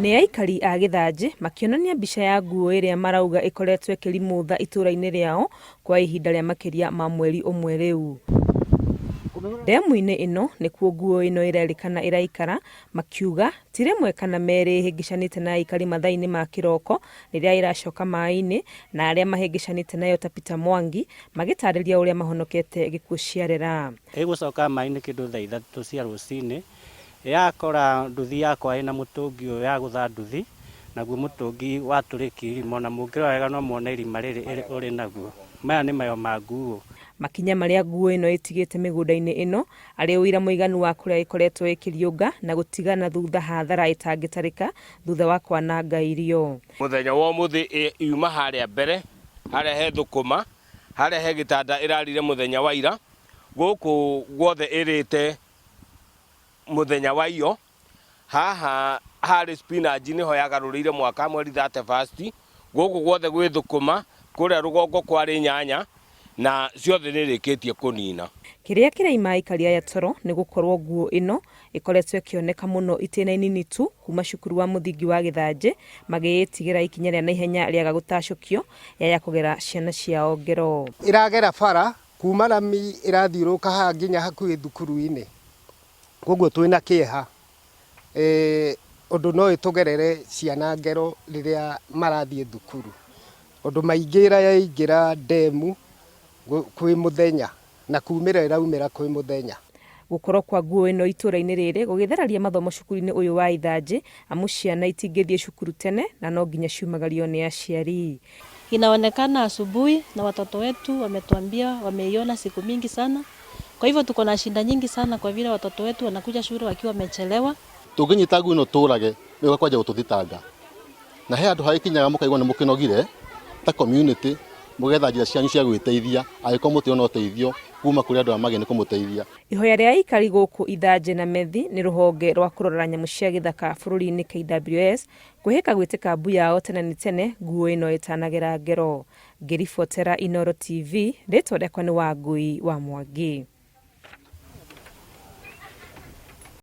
Nĩ aikari a Githanji makĩonania mbica ya nguo ĩrĩa marauga ĩkoretwo ĩkĩrimũtha itũra-inĩ rĩao kwa ihinda rĩa makĩria ma mweri ũmwe rĩu. Ndemu-inĩ ĩno nĩkuo nguo ĩno ĩrerĩkana ĩraikara, makiuga ti rĩmwe kana merĩ ĩhĩngĩcanĩte na aikari mathaa-inĩ ma kĩroko rĩrĩa ĩracoka maĩ-inĩ, na arĩa mahĩngĩcanĩte nayo ta Peter Mwangi magĩtarĩria ũrĩa mahonokete gĩkuũ ciarera. Ĩgũcoka maĩ-inĩ kĩndũ thaa ithatũ cia rũcinĩ, yakora nduthi yakwa ĩna mũtũngi ũyũ ya gũtha nduthi, naguo mũtũngi watũrĩkia irima, na mũngĩrora wega no muone irima rĩrĩ ũrĩ naguo. Maya nĩ mayo ma nguo. Makinya marĩa nguo ĩno ĩtigĩte mĩgũnda-inĩ ĩno arĩ ũira mũiganu wa kũrĩa ĩkoretwo ĩkĩriũnga na gũtigana thutha hathara ĩtangĩtarĩka thutha wa kwananga irio. Mũthenya wa ũmũthĩ yuma harĩa mbere, harĩa he thũkũma, harĩa he gĩtanda ĩrarire mũthenya wa ira, gũkũ guothe ĩrĩte mũthenya wa iyo, haha harĩ spinach nĩho yagarũrĩire mwaka mweri 31, gũkũ guothe gwĩ thũkũma, kũrĩa rũgongo kwarĩ nyanya, na ciothe nĩrĩkĩtie kũnina. Kĩrĩa kĩraima aikari aya toro nĩ gũkorwo nguo ĩno ĩkoretwo ĩkĩoneka mũno itĩna inini tu kuma cukuru wa mũthingi wa Githanji, magĩtigĩra ikinya rĩa naihenya rĩaga gũtacũkio yaya kũgera ciana ciao ngero. Ĩragera bara kuma Rami ĩrathiũrũka haha nginya hakuhĩ thukuru-inĩ, koguo twĩna kĩeha ũndũ no ĩtũgerere ciana ngero rĩrĩa marathiĩ thukuru. Ũndũ maingĩra yaingĩra ndemu kwĩ mũthenya na kumĩra ĩraumĩra kwĩ mũthenya. Gũkorwo kwa nguo ĩno itũra-inĩ rĩrĩ gũgĩthararia mathomo cukuru-inĩ ũyũ wa Githanji, amu ciana itingĩthiĩ cukuru tene na no nginya ciumagario nĩ aciari. Inaonekana asubuhi na watoto wetu wametuambia wameiona siku mingi sana. Kwa hivyo tuko na shida nyingi sana kwa vile watoto wetu wanakuja shule wakiwa wamechelewa. Tũngĩnyita nguo ĩno tũrage nĩguo kwanja gũtũthitanga. Na he andũ haĩkinyaga mũkaigua nĩ mũkĩnogire ta community mũgetha njĩra cianyu cia gwĩteithia angĩkorwo mũtiona ũteithio kuma kũrĩ andũ arĩa magĩrĩire kũmũteithia. Ihoya rĩa aikari gũkũ Githanji na Methi nĩ rũhonge rwa kũrora nyamũ cia gĩthaka bũrũri-inĩ KWS kwĩhĩka gwĩtĩka mbu yao tene nĩ tene nguo ĩno ĩtanagera ngero. Ngĩribotera Inooro TV, rĩtwa rĩakwa nĩ Wangui wa Mwangi.